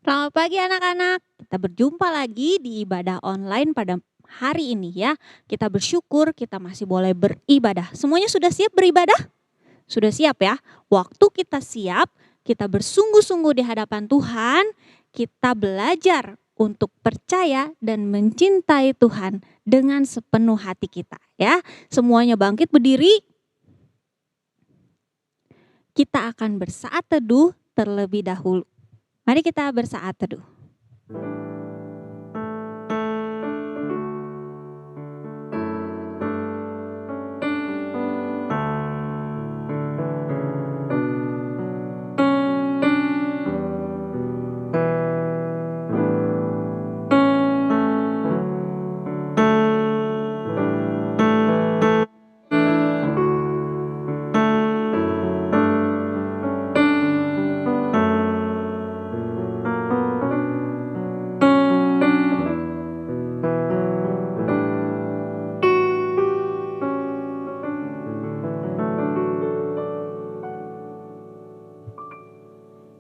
Selamat pagi anak-anak, kita berjumpa lagi di ibadah online pada hari ini ya. Kita bersyukur kita masih boleh beribadah. Semuanya sudah siap beribadah? Sudah siap ya? Waktu kita siap, kita bersungguh-sungguh di hadapan Tuhan, kita belajar untuk percaya dan mencintai Tuhan dengan sepenuh hati kita ya. Semuanya bangkit berdiri. Kita akan bersaat teduh terlebih dahulu. Mari kita bersaat teduh.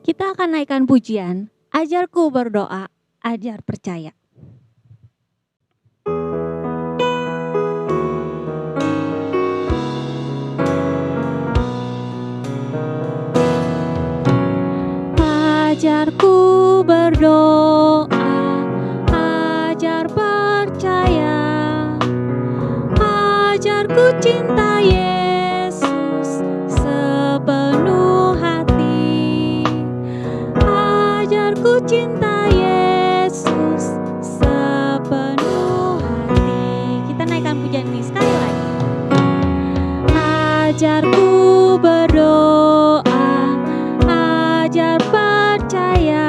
Kita akan naikkan pujian, ajarku berdoa, ajar percaya. Ajarku berdoa, ajar percaya, ajarku cinta Yesus sepenuh hati, ajarku cinta Yesus sepenuh hati. Kita naikkan pujian ini sekali lagi. Ajarku berdoa, ajar percaya,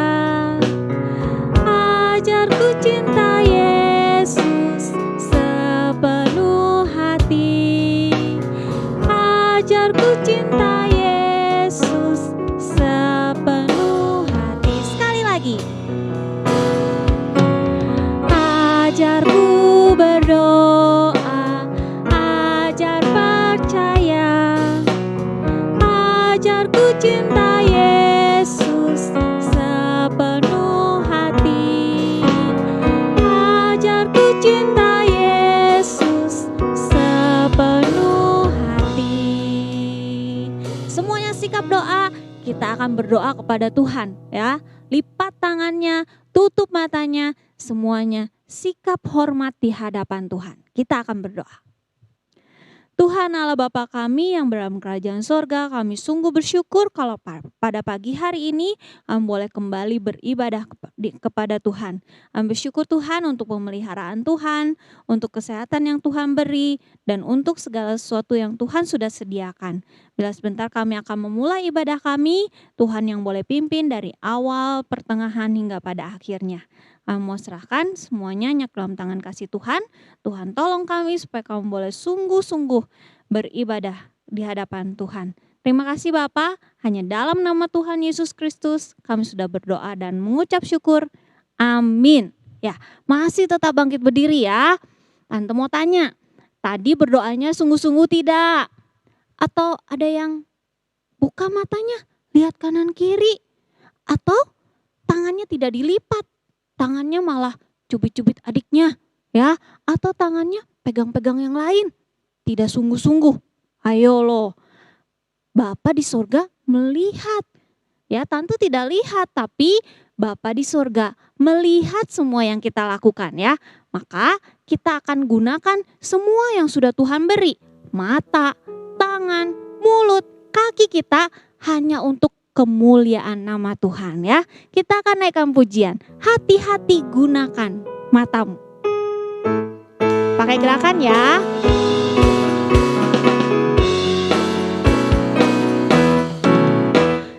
cinta Yesus sepenuh hati. Ajarku cinta Yesus sepenuh hati. Semuanya sikap doa, kita akan berdoa kepada Tuhan ya. Lipat tangannya, tutup matanya, semuanya sikap hormat di hadapan Tuhan. Kita akan berdoa. Tuhan Allah Bapa kami yang berada di kerajaan sorga, kami sungguh bersyukur kalau pada pagi hari ini kami boleh kembali beribadah kepada Tuhan. Kami bersyukur Tuhan untuk pemeliharaan Tuhan, untuk kesehatan yang Tuhan beri, dan untuk segala sesuatu yang Tuhan sudah sediakan. Bila sebentar kami akan memulai ibadah kami, Tuhan yang boleh pimpin dari awal, pertengahan hingga pada akhirnya. Kami mau serahkan semuanya hanya ke dalam tangan kasih Tuhan. Tuhan tolong kami supaya kami boleh sungguh-sungguh beribadah di hadapan Tuhan. Terima kasih Bapa, hanya dalam nama Tuhan Yesus Kristus kami sudah berdoa dan mengucap syukur. Amin. Ya, masih tetap bangkit berdiri ya. Tante mau tanya, tadi berdoanya sungguh-sungguh tidak? Atau ada yang buka matanya, lihat kanan kiri? Atau tangannya tidak dilipat? Tangannya malah cubit-cubit adiknya ya, atau tangannya pegang-pegang yang lain, tidak sungguh-sungguh. Ayo loh, Bapa di surga melihat ya, tante tidak lihat tapi Bapa di surga melihat semua yang kita lakukan ya. Maka kita akan gunakan semua yang sudah Tuhan beri, mata, tangan, mulut, kaki kita hanya untuk kemuliaan nama Tuhan ya. Kita akan naikkan pujian. Hati-hati gunakan matamu. Pakai gerakan ya.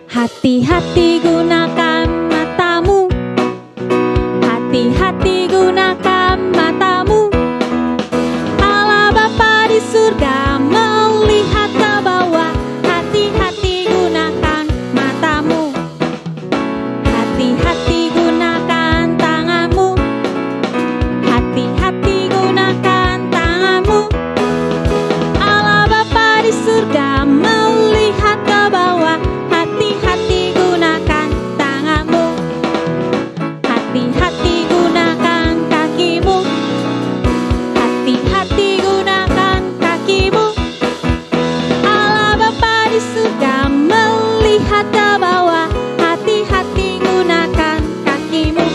Hati-hati gunakan matamu. Hati-hati gunakan matamu. Allah Bapa di surga melihat ke bawah. Hati-hati gunakan matamu. Hati-hati gunakan tanganmu. Hati-hati gunakan tanganmu. Allah Bapa di surga melihat ke bawah. Hati-hati gunakan tanganmu. Hati-hati gunakan kakimu. Hati-hati gunakan kakimu. Allah Bapa di surga melihat ke bawah. Hati-hati gunakan kakimu.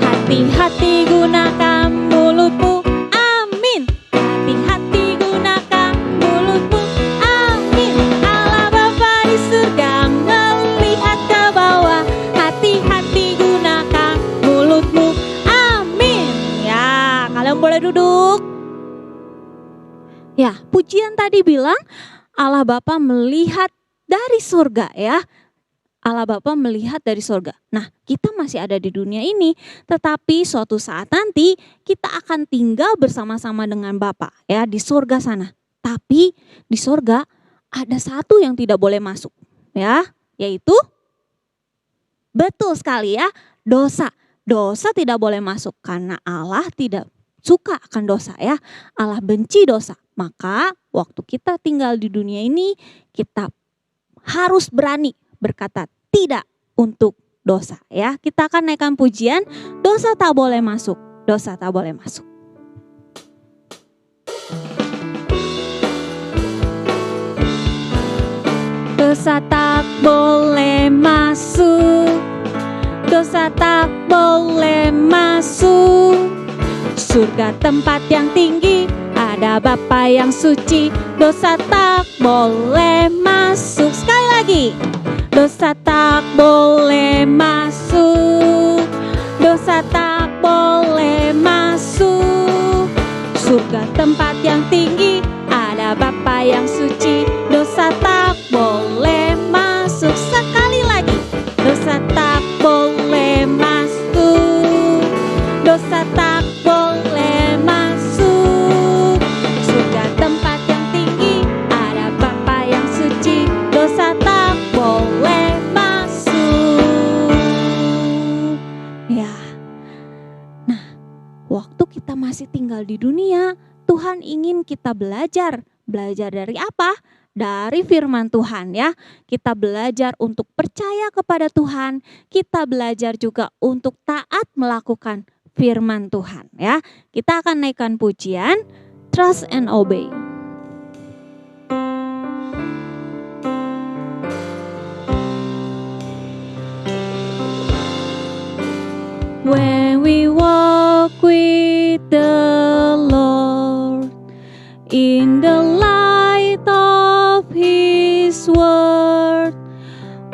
Hati-hati gunakan mulutmu. Amin. Hati-hati gunakan mulutmu. Amin. Allah Bapa di surga melihat ke bawah. Hati-hati gunakan mulutmu. Amin. Ya, kalian boleh duduk. Ya, pujian tadi bilang Allah Bapa melihat dari surga ya. Allah Bapa melihat dari surga. Nah, kita masih ada di dunia ini, tetapi suatu saat nanti kita akan tinggal bersama-sama dengan Bapa ya di surga sana. Tapi di surga ada satu yang tidak boleh masuk ya, yaitu betul sekali ya, dosa. Dosa tidak boleh masuk karena Allah tidak suka akan dosa ya. Allah benci dosa. Maka waktu kita tinggal di dunia ini kita harus berani berkata tidak untuk dosa ya. Kita akan naikkan pujian, dosa tak boleh masuk, dosa tak boleh masuk. Dosa tak boleh masuk, dosa tak boleh masuk. Surga tempat yang tinggi, ada Bapa yang suci. Dosa tak boleh masuk. Sekali lagi. Dosa tak boleh masuk. Dosa tak boleh masuk. Surga tempat yang tinggi, ada Bapa yang suci. Dosa tak boleh masuk. Sekali lagi. Dosa tak boleh masuk. Dosa tak boleh masuk. Surga tempat yang tinggi, ada Bapa yang suci. Dosa tak boleh masuk. Ya. Nah, waktu kita masih tinggal di dunia, Tuhan ingin kita belajar. Belajar dari apa? dari firman Tuhan ya. Kita belajar untuk percaya kepada Tuhan, kita belajar juga untuk taat melakukan firman Tuhan ya. Kita akan naikkan pujian Trust and Obey. When we walk with the Lord in the light of His word,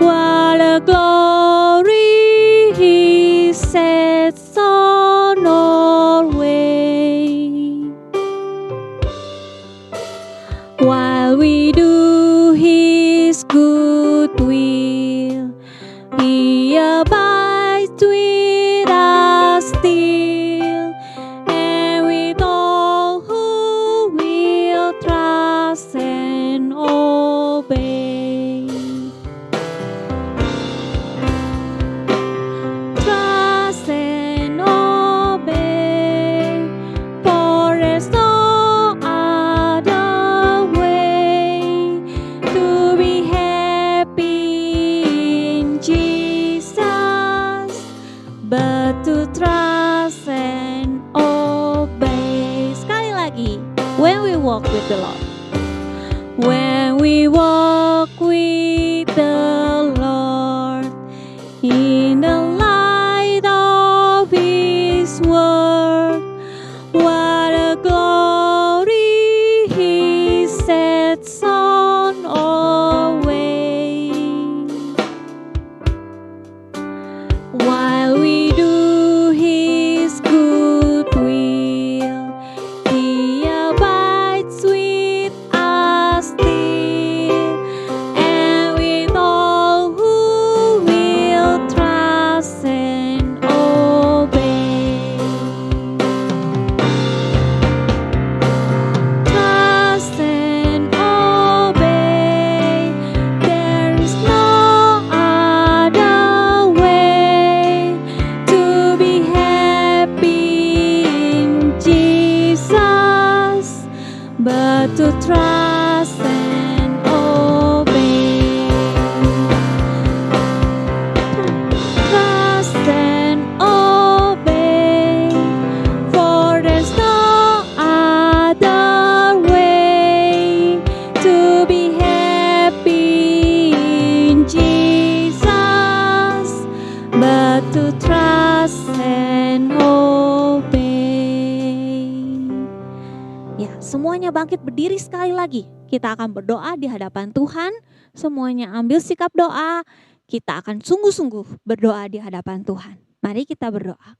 what a glory He sets on our way. While we do His good will, He abides with us still, and with all who will trust and obey. Trust and obey, for there's no other way to be happy in Jesus, but to trust and obey. Sekali lagi, when we walk with the Lord. When we walk with the Lord in the light of His word, what a glory He sets on our way. While we do His good will, He abides with us still, and with all who will trust and obey. Trust and obey, there is no other way to be happy in Jesus, but to trust and obey. Trust and obey, for there's no other way to be happy in Jesus, but to trust and obey. Ya, semuanya bangkit berdiri sekali lagi. Kita akan berdoa di hadapan Tuhan. Semuanya ambil sikap doa. Kita akan sungguh-sungguh berdoa di hadapan Tuhan. Mari kita berdoa.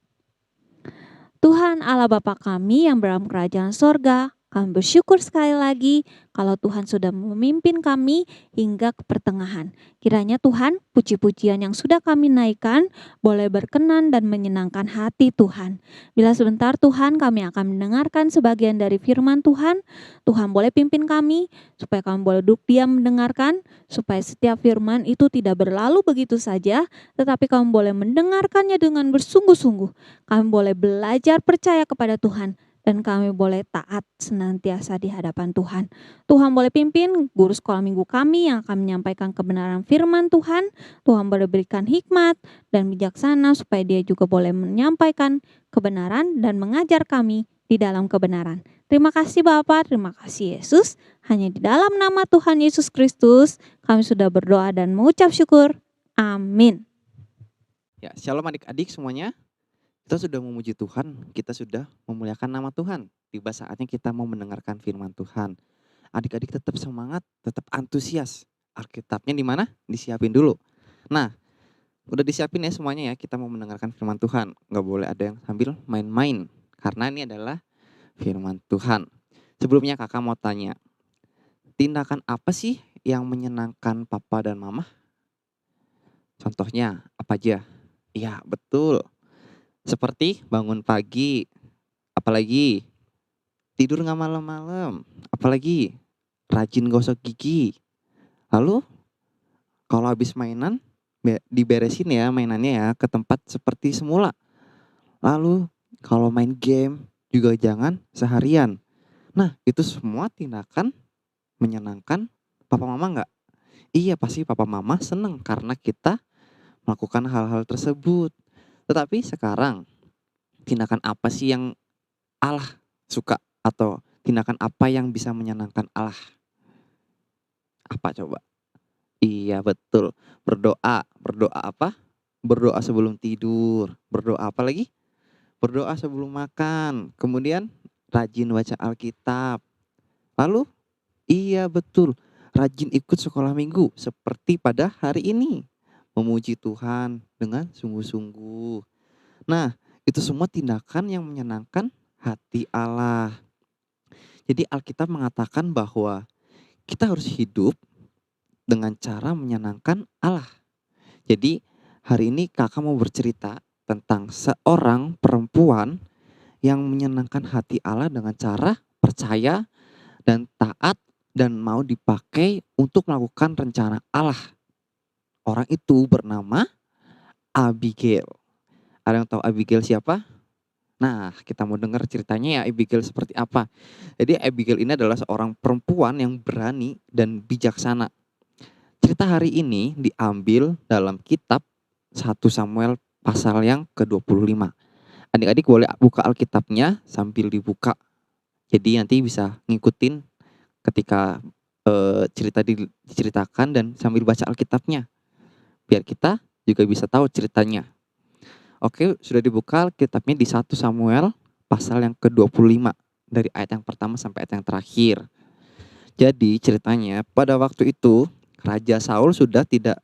Tuhan Allah Bapa kami yang dalam kerajaan sorga, kami bersyukur sekali lagi kalau Tuhan sudah memimpin kami hingga ke pertengahan. Kiranya Tuhan, puji-pujian yang sudah kami naikkan boleh berkenan dan menyenangkan hati Tuhan. Bila sebentar Tuhan kami akan mendengarkan sebagian dari firman Tuhan, Tuhan boleh pimpin kami supaya kami boleh duduk diam mendengarkan, supaya setiap firman itu tidak berlalu begitu saja, tetapi kami boleh mendengarkannya dengan bersungguh-sungguh. Kami boleh belajar percaya kepada Tuhan, dan kami boleh taat senantiasa di hadapan Tuhan. Tuhan boleh pimpin guru sekolah minggu kami yang akan menyampaikan kebenaran firman Tuhan. Tuhan boleh berikan hikmat dan bijaksana supaya dia juga boleh menyampaikan kebenaran dan mengajar kami di dalam kebenaran. Terima kasih Bapa, terima kasih Yesus. Hanya di dalam nama Tuhan Yesus Kristus kami sudah berdoa dan mengucap syukur. Amin. Ya, shalom adik-adik semuanya. Kita sudah memuji Tuhan, kita sudah memuliakan nama Tuhan. Tiba saatnya kita mau mendengarkan firman Tuhan. Adik-adik tetap semangat, tetap antusias. Alkitabnya di mana? Disiapin dulu. Nah, udah disiapin ya semuanya ya, kita mau mendengarkan firman Tuhan. Nggak boleh ada yang sambil main-main, karena ini adalah firman Tuhan. Sebelumnya kakak mau tanya, tindakan apa sih yang menyenangkan papa dan mama? Contohnya apa aja? Iya betul. Seperti bangun pagi, apalagi tidur nggak malam-malam, apalagi rajin gosok gigi. Lalu kalau habis mainan, diberesin ya mainannya ya ke tempat seperti semula. Lalu kalau main game juga jangan seharian. Nah itu semua tindakan menyenangkan papa mama nggak? Iya, pasti papa mama seneng karena kita melakukan hal-hal tersebut. Tetapi sekarang, tindakan apa sih yang Allah suka? Atau tindakan apa yang bisa menyenangkan Allah? Apa coba? Iya betul, berdoa. Berdoa apa? Berdoa sebelum tidur. Berdoa apa lagi? Berdoa sebelum makan. Kemudian rajin baca Alkitab. Lalu iya betul, rajin ikut sekolah minggu seperti pada hari ini. Memuji Tuhan dengan sungguh-sungguh. Nah, itu semua tindakan yang menyenangkan hati Allah. Jadi Alkitab mengatakan bahwa kita harus hidup dengan cara menyenangkan Allah. Jadi hari ini kakak mau bercerita tentang seorang perempuan yang menyenangkan hati Allah dengan cara percaya dan taat dan mau dipakai untuk melakukan rencana Allah. Orang itu bernama Abigail. Ada yang tahu Abigail siapa? Nah, kita mau dengar ceritanya ya Abigail seperti apa. Jadi Abigail ini adalah seorang perempuan yang berani dan bijaksana. Cerita hari ini diambil dalam kitab 1 Samuel pasal yang ke-25. Adik-adik boleh buka Alkitabnya sambil dibuka. Jadi nanti bisa ngikutin ketika cerita diceritakan dan sambil baca Alkitabnya. Biar kita juga bisa tahu ceritanya. Oke, sudah dibuka Alkitabnya di 1 Samuel pasal yang ke-25 dari ayat yang pertama sampai ayat yang terakhir. Jadi ceritanya pada waktu itu Raja Saul sudah tidak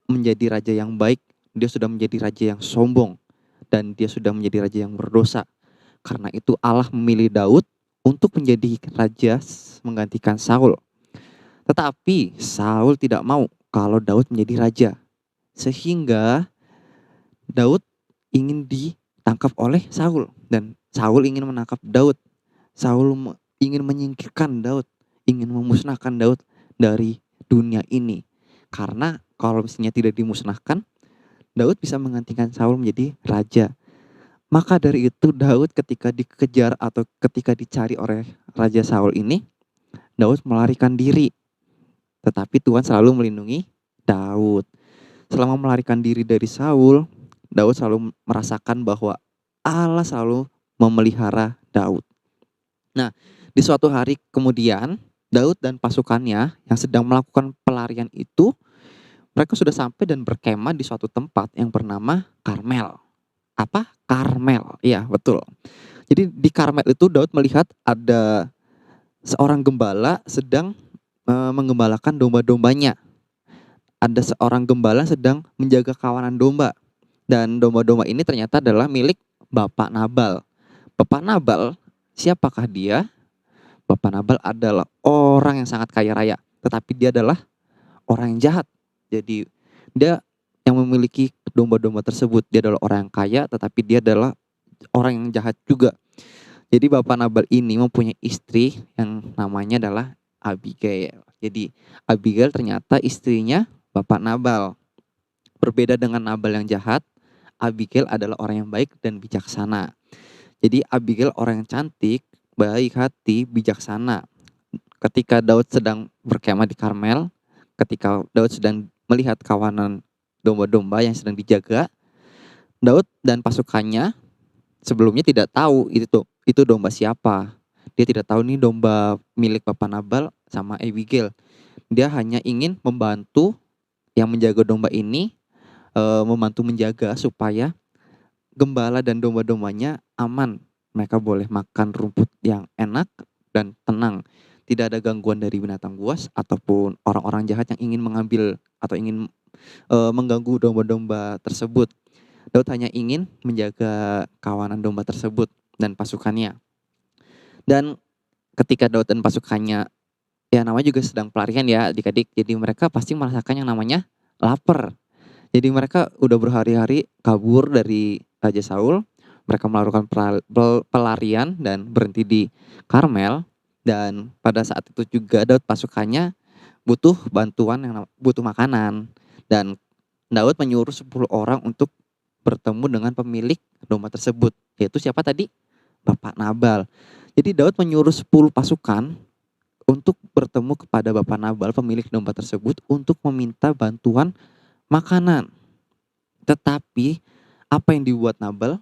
menjadi raja yang baik, dia sudah menjadi raja yang sombong dan dia sudah menjadi raja yang berdosa. Karena itu Allah memilih Daud untuk menjadi raja menggantikan Saul. Tetapi Saul tidak mau kalau Daud menjadi raja. Sehingga Daud ingin ditangkap oleh Saul dan Saul ingin menangkap Daud. Saul ingin menyingkirkan Daud, ingin memusnahkan Daud dari dunia ini. Karena kalau misalnya tidak dimusnahkan, Daud bisa menggantikan Saul menjadi raja. Maka dari itu Daud ketika dikejar atau ketika dicari oleh Raja Saul ini, Daud melarikan diri. Tetapi Tuhan selalu melindungi Daud. Selama melarikan diri dari Saul, Daud selalu merasakan bahwa Allah selalu memelihara Daud. Nah, di suatu hari kemudian, Daud dan pasukannya yang sedang melakukan pelarian itu, mereka sudah sampai dan berkemah di suatu tempat yang bernama Karmel. Apa? Karmel. Iya, betul. Jadi di Karmel itu Daud melihat ada seorang gembala sedang menggembalakan domba-dombanya. Ada seorang gembala sedang menjaga kawanan domba. Dan domba-domba ini ternyata adalah milik Bapak Nabal. Bapak Nabal, siapakah dia? Bapak Nabal adalah orang yang sangat kaya raya. Tetapi dia adalah orang yang jahat. Jadi dia yang memiliki domba-domba tersebut. Dia adalah orang yang kaya tetapi dia adalah orang yang jahat juga. Jadi Bapak Nabal ini mempunyai istri yang namanya adalah Abigail. Jadi Abigail ternyata istrinya Bapak Nabal. Berbeda dengan Nabal yang jahat, Abigail adalah orang yang baik dan bijaksana. Jadi Abigail orang yang cantik, baik hati, bijaksana. Ketika Daud sedang berkemah di Karmel, ketika Daud sedang melihat kawanan domba-domba yang sedang dijaga, Daud dan pasukannya sebelumnya tidak tahu itu domba siapa. Dia tidak tahu nih domba milik Bapak Nabal sama Abigail. Dia hanya ingin membantu yang menjaga domba ini, membantu menjaga supaya gembala dan domba-dombanya aman. Mereka boleh makan rumput yang enak dan tenang. Tidak ada gangguan dari binatang buas ataupun orang-orang jahat yang ingin mengambil atau ingin mengganggu domba-domba tersebut. Daud hanya ingin menjaga kawanan domba tersebut dan pasukannya. Dan ketika Daud dan pasukannya, ya namanya juga sedang pelarian ya adik-adik. Jadi mereka pasti merasakan yang namanya lapar. Jadi mereka udah berhari-hari kabur dari Raja Saul. Mereka melakukan pelarian dan berhenti di Karmel. Dan pada saat itu juga Daud pasukannya butuh bantuan, butuh makanan. Dan Daud menyuruh 10 orang untuk bertemu dengan pemilik domba tersebut. Yaitu siapa tadi? Bapak Nabal. Jadi Daud menyuruh 10 pasukan untuk bertemu kepada Bapak Nabal, pemilik domba tersebut, untuk meminta bantuan makanan. Tetapi apa yang dibuat Nabal?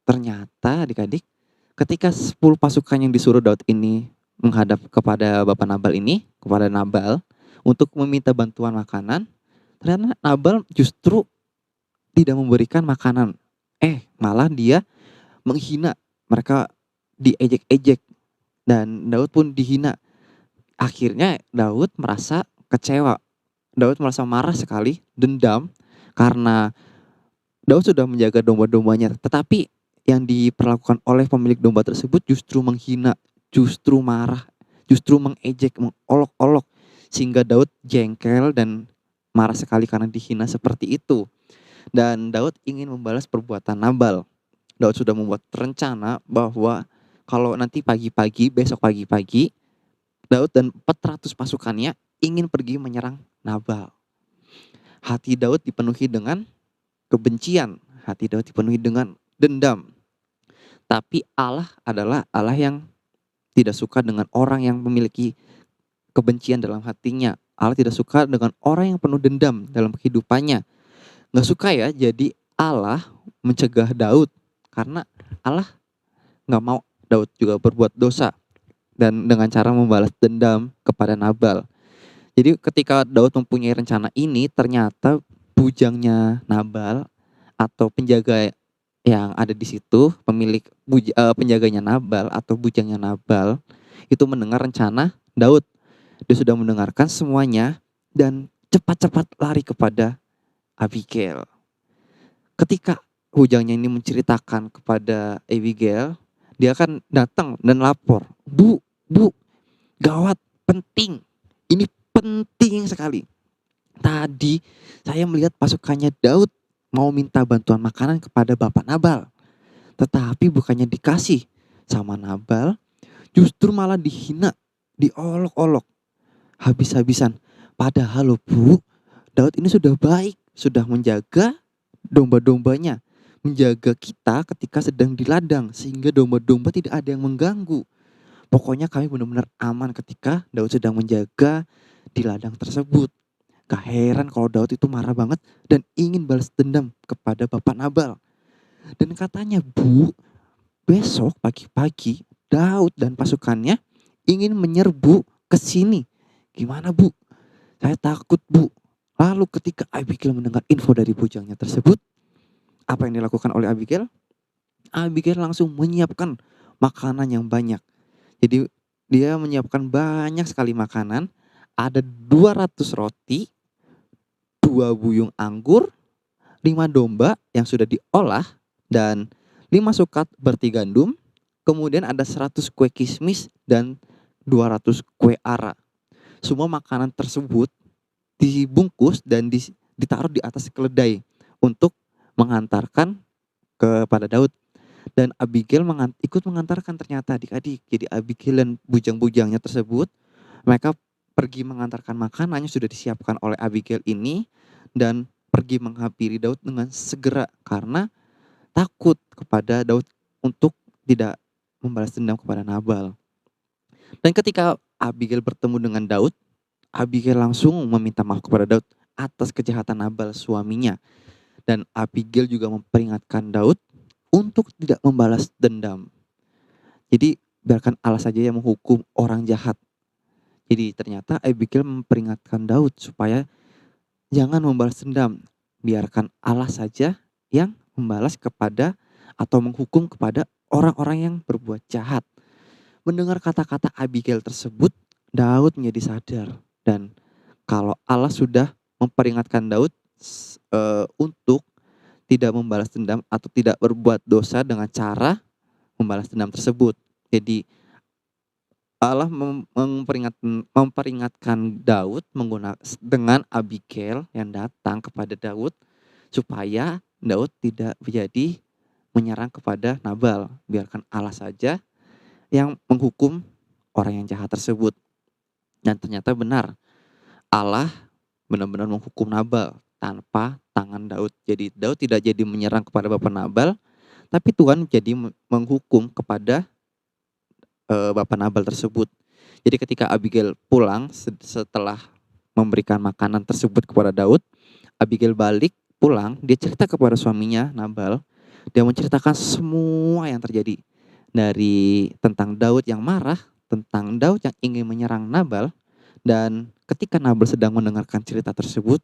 Ternyata adik-adik, ketika 10 pasukan yang disuruh Daud ini menghadap kepada Bapak Nabal ini, kepada Nabal untuk meminta bantuan makanan, ternyata Nabal justru tidak memberikan makanan. Malah dia menghina, mereka diejek-ejek dan Daud pun dihina. Akhirnya Daud merasa kecewa. Daud merasa marah sekali, dendam karena Daud sudah menjaga domba-dombanya, tetapi yang diperlakukan oleh pemilik domba tersebut justru menghina, justru marah, justru mengejek, mengolok-olok, sehingga Daud jengkel dan marah sekali karena dihina seperti itu. Dan Daud ingin membalas perbuatan Nabal. Daud sudah membuat rencana bahwa kalau nanti pagi-pagi, besok pagi-pagi, Daud dan 400 pasukannya ingin pergi menyerang Nabal. Hati Daud dipenuhi dengan kebencian, hati Daud dipenuhi dengan dendam. Tapi Allah adalah Allah yang tidak suka dengan orang yang memiliki kebencian dalam hatinya. Allah tidak suka dengan orang yang penuh dendam dalam kehidupannya. Gak suka ya, jadi Allah mencegah Daud karena Allah gak mau Daud juga berbuat dosa dan dengan cara membalas dendam kepada Nabal. Jadi ketika Daud mempunyai rencana ini, ternyata bujangnya Nabal atau penjaga yang ada di situ, penjaganya Nabal atau bujangnya Nabal itu mendengar rencana Daud. Dia sudah mendengarkan semuanya dan cepat-cepat lari kepada Abigail. Ketika bujangnya ini menceritakan kepada Abigail, dia akan datang dan lapor, Bu, gawat, penting. Ini penting sekali. Tadi saya melihat pasukannya Daud mau minta bantuan makanan kepada Bapak Nabal. Tetapi bukannya dikasih sama Nabal, justru malah dihina, diolok-olok, habis-habisan. Padahal loh Bu, Daud ini sudah baik, sudah menjaga domba-dombanya, menjaga kita ketika sedang di ladang, sehingga domba-domba tidak ada yang mengganggu. Pokoknya kami benar-benar aman ketika Daud sedang menjaga di ladang tersebut. Gak heran kalau Daud itu marah banget dan ingin balas dendam kepada Bapak Nabal. Dan katanya, Bu, besok pagi-pagi Daud dan pasukannya ingin menyerbu ke sini. Gimana Bu? Saya takut Bu. Lalu ketika Abigail mendengar info dari bujangnya tersebut, apa yang dilakukan oleh Abigail? Abigail langsung menyiapkan makanan yang banyak. Jadi dia menyiapkan banyak sekali makanan. Ada 200 roti, 2 buyung anggur, 5 domba yang sudah diolah, dan 5 sukat berti gandum. Kemudian ada 100 kue kismis dan 200 kue ara. Semua makanan tersebut dibungkus dan ditaruh di atas keledai untuk mengantarkan kepada Daud. Dan Abigail ikut mengantarkan ternyata adik-adik. Jadi Abigail dan bujang-bujangnya tersebut, mereka pergi mengantarkan makanan yang sudah disiapkan oleh Abigail ini dan pergi menghampiri Daud dengan segera karena takut kepada Daud untuk tidak membalas dendam kepada Nabal. Dan ketika Abigail bertemu dengan Daud, Abigail langsung meminta maaf kepada Daud atas kejahatan Nabal suaminya. Dan Abigail juga memperingatkan Daud untuk tidak membalas dendam. Jadi biarkan Allah saja yang menghukum orang jahat. Jadi ternyata Abigail memperingatkan Daud supaya jangan membalas dendam. Biarkan Allah saja yang membalas kepada atau menghukum kepada orang-orang yang berbuat jahat. Mendengar kata-kata Abigail tersebut, Daud menjadi sadar. Dan kalau Allah sudah memperingatkan Daud untuk tidak membalas dendam atau tidak berbuat dosa dengan cara membalas dendam tersebut. Jadi Allah memperingatkan Daud dengan Abigail yang datang kepada Daud supaya Daud tidak menjadi menyerang kepada Nabal. Biarkan Allah saja yang menghukum orang yang jahat tersebut. Dan ternyata benar, Allah benar-benar menghukum Nabal tanpa tangan Daud. Jadi Daud tidak jadi menyerang kepada Bapak Nabal, tapi Tuhan jadi menghukum kepada Bapak Nabal tersebut. Jadi ketika Abigail pulang setelah memberikan makanan tersebut kepada Daud, Abigail balik pulang, dia cerita kepada suaminya Nabal, dia menceritakan semua yang terjadi. Dari tentang Daud yang marah, tentang Daud yang ingin menyerang Nabal, dan ketika Nabal sedang mendengarkan cerita tersebut,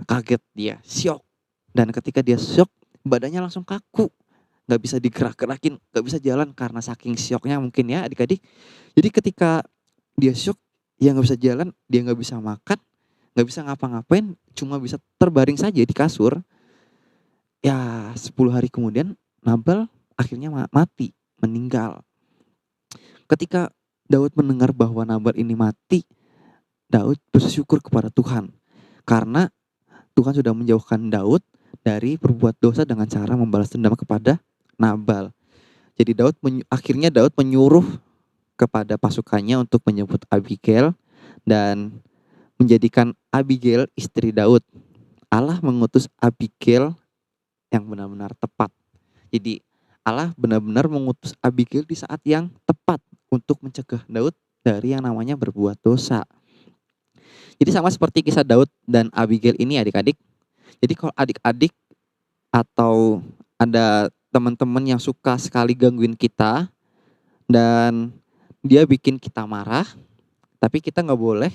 kaget dia, syok. Dan ketika dia syok, badannya langsung kaku, nggak bisa digerak-gerakin, nggak bisa jalan karena saking syoknya mungkin ya adik-adik. Jadi ketika dia syok, dia nggak bisa jalan, dia nggak bisa makan, nggak bisa ngapa-ngapain, cuma bisa terbaring saja di kasur. Ya 10 hari kemudian Nabal akhirnya mati, meninggal. Ketika Daud mendengar bahwa Nabal ini mati, Daud bersyukur kepada Tuhan. Karena Tuhan sudah menjauhkan Daud dari berbuat dosa dengan cara membalas dendam kepada Nabal. Jadi akhirnya Daud menyuruh kepada pasukannya untuk menyebut Abigail dan menjadikan Abigail istri Daud. Allah mengutus Abigail yang benar-benar tepat. Jadi Allah benar-benar mengutus Abigail di saat yang tepat untuk mencegah Daud dari yang namanya berbuat dosa. Jadi sama seperti kisah Daud dan Abigail ini adik-adik. Jadi kalau adik-adik atau ada teman-teman yang suka sekali gangguin kita dan dia bikin kita marah, tapi kita nggak boleh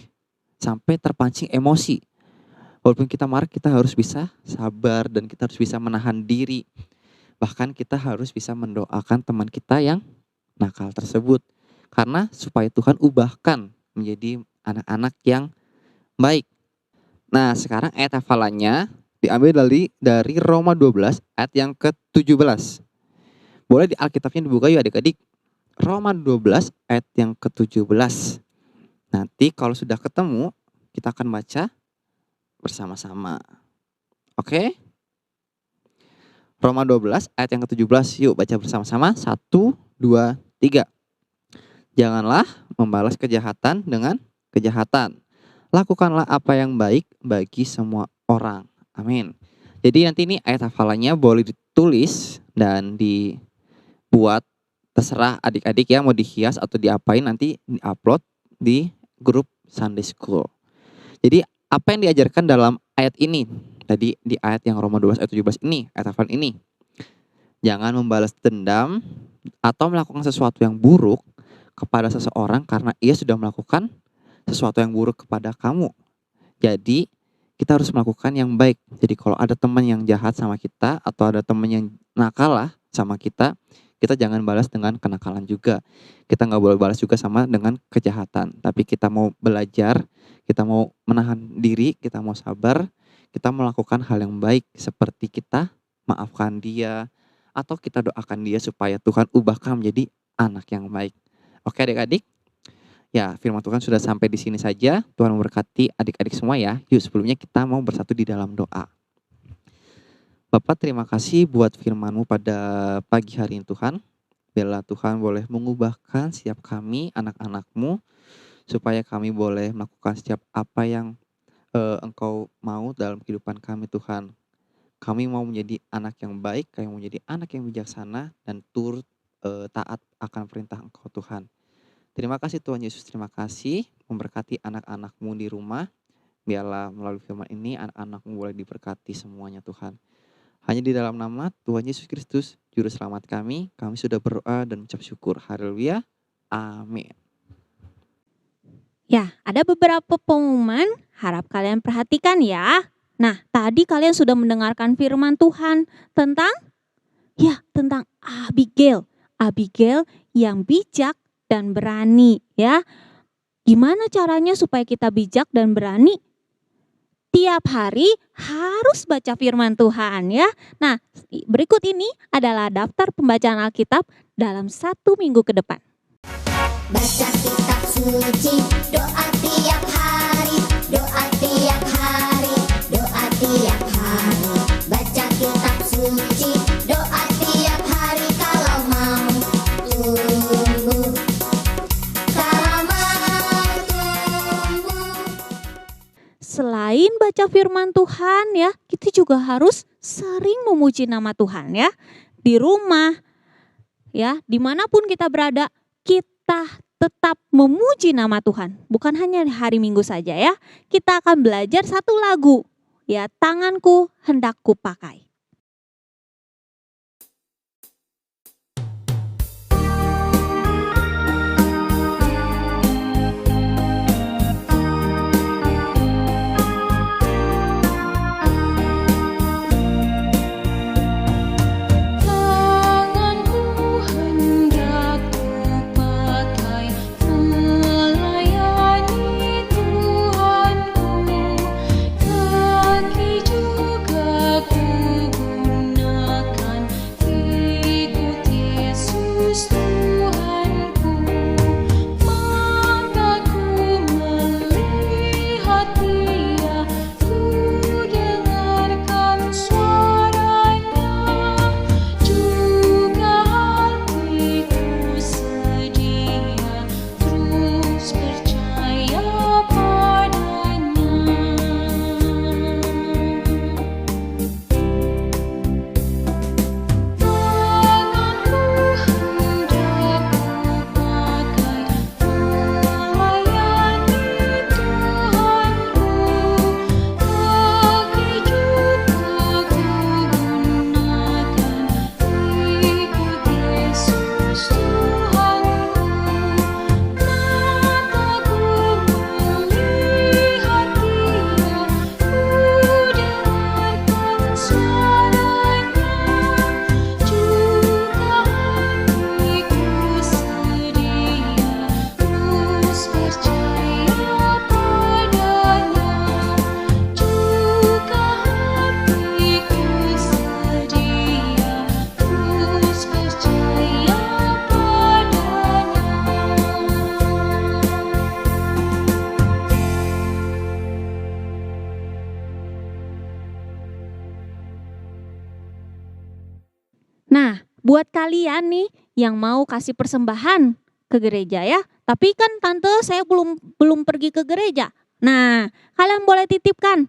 sampai terpancing emosi. Walaupun kita marah, kita harus bisa sabar dan kita harus bisa menahan diri. Bahkan kita harus bisa mendoakan teman kita yang nakal tersebut. Karena supaya Tuhan ubahkan menjadi anak-anak yang baik. Nah sekarang ayat hafalannya diambil dari Roma 12 ayat yang ke-17. Boleh di Alkitabnya dibuka yuk adik-adik. Roma 12 ayat yang ke-17. Nanti kalau sudah ketemu, kita akan baca bersama-sama. Oke? Roma 12 ayat yang ke-17. Yuk baca bersama-sama. 1, 2, 3. Janganlah membalas kejahatan dengan kejahatan. Lakukanlah apa yang baik bagi semua orang. Amin. Jadi nanti ini ayat hafalannya boleh ditulis dan dibuat, terserah adik-adik ya, mau dihias atau diapain, nanti diupload di grup Sunday School. Jadi apa yang diajarkan dalam ayat ini? Tadi di ayat yang Roma 12 ayat 17 ini, ayat hafalan ini. Jangan membalas dendam atau melakukan sesuatu yang buruk kepada seseorang karena ia sudah melakukan sesuatu yang buruk kepada kamu. Jadi kita harus melakukan yang baik. Jadi kalau ada teman yang jahat sama kita atau ada teman yang nakal lah sama kita jangan balas dengan kenakalan juga. Kita nggak boleh balas juga sama dengan kejahatan. Tapi kita mau belajar, kita mau menahan diri, kita mau sabar, kita melakukan hal yang baik seperti kita maafkan dia atau kita doakan dia supaya Tuhan ubahkan menjadi anak yang baik. Oke adik-adik? Ya, firman Tuhan sudah sampai di sini saja. Tuhan memberkati adik-adik semua ya. Yuk sebelumnya kita mau bersatu di dalam doa. Bapak terima kasih buat firman-Mu pada pagi hari ini Tuhan. Biarlah Tuhan boleh mengubahkan setiap kami anak-anak-Mu. Supaya kami boleh melakukan setiap apa yang Engkau mau dalam kehidupan kami Tuhan. Kami mau menjadi anak yang baik, kami mau menjadi anak yang bijaksana dan turut taat akan perintah Engkau Tuhan. Terima kasih Tuhan Yesus, terima kasih memberkati anak-anak-Mu di rumah. Biarlah melalui firman ini anak-anak-Mu boleh diberkati semuanya Tuhan. Hanya di dalam nama Tuhan Yesus Kristus, Juru Selamat kami sudah berdoa dan mengucap syukur. Haleluya. Amin. Ya, ada beberapa pengumuman, harap kalian perhatikan ya. Nah, tadi kalian sudah mendengarkan firman Tuhan tentang Abigail. Abigail yang bijak dan berani ya. Gimana caranya supaya kita bijak dan berani? Tiap hari harus baca firman Tuhan ya. Nah, berikut ini adalah daftar pembacaan Alkitab dalam 1 minggu ke depan. Baca kitab suci, doa tiap hari, doa tiap hari, doa tiap hari. Baca kitab suci, doa tiap hari kalau mau tumbuh. Kalau mau tumbuh. Selain baca firman Tuhan ya, kita juga harus sering memuji nama Tuhan ya. Di rumah ya, dimanapun kita berada, kita tetap memuji nama Tuhan. Bukan hanya hari Minggu saja ya. Kita akan belajar satu lagu. Ya, tanganku hendak kupakai. Tanganku hendak kupakai melayani Tuhanku, kaki juga kugunakan ikut Yesus Tuhanku. Mataku melihat Dia, ku dengarkan suaranya, juga hatiku sedia terus percaya padanya. Tanganku hendak kupakai melayani Tuhanku, kaki juga kugunakan ikut Yesus Tuhanku. Mataku melihat Dia, ku dengarkan suaranya, juga hatiku sedia terus percaya padanya, juga hatiku sedia terus percaya Nah, buat kalian nih yang mau kasih persembahan ke gereja ya, tapi kan tante saya belum pergi ke gereja. Nah, kalian boleh titipkan,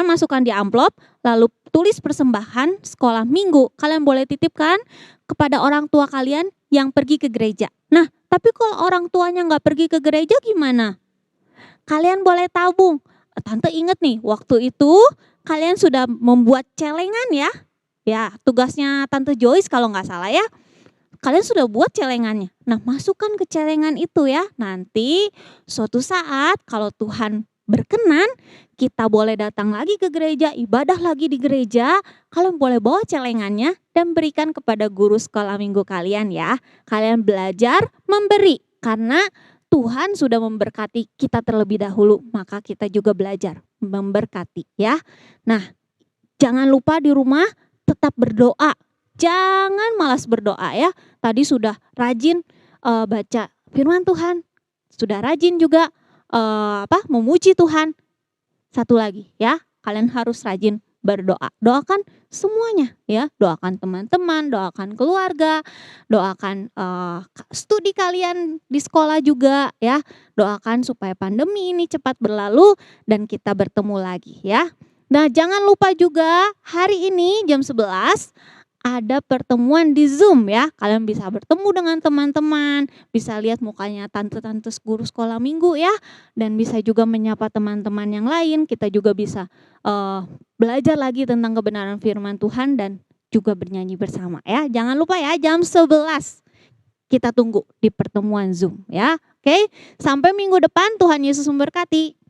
masukkan di amplop, lalu tulis persembahan sekolah minggu. Kalian boleh titipkan kepada orang tua kalian yang pergi ke gereja. Nah, tapi kalau orang tuanya nggak pergi ke gereja gimana? Kalian boleh tabung. Tante inget nih, waktu itu kalian sudah membuat celengan ya. Ya, tugasnya Tante Joyce kalau nggak salah ya. Kalian sudah buat celengannya. Nah, masukkan ke celengan itu ya. Nanti suatu saat kalau Tuhan berkenan, kita boleh datang lagi ke gereja, ibadah lagi di gereja. Kalian boleh bawa celengannya dan berikan kepada guru sekolah minggu kalian ya. Kalian belajar memberi karena Tuhan sudah memberkati kita terlebih dahulu, maka kita juga belajar memberkati ya. Nah, jangan lupa di rumah tetap berdoa. Jangan malas berdoa ya. Tadi sudah rajin baca firman Tuhan, sudah rajin juga memuji Tuhan. Satu lagi ya, kalian harus rajin berdoa. Doakan semuanya ya, doakan teman-teman, doakan keluarga, doakan studi kalian di sekolah juga ya. Doakan supaya pandemi ini cepat berlalu dan kita bertemu lagi ya. Nah, jangan lupa juga hari ini jam 11 ada pertemuan di Zoom ya. Kalian bisa bertemu dengan teman-teman, bisa lihat mukanya tante-tante guru sekolah minggu ya. Dan bisa juga menyapa teman-teman yang lain. Kita juga bisa belajar lagi tentang kebenaran firman Tuhan dan juga bernyanyi bersama ya. Jangan lupa ya, jam 11 kita tunggu di pertemuan Zoom ya. Oke, sampai minggu depan, Tuhan Yesus memberkati.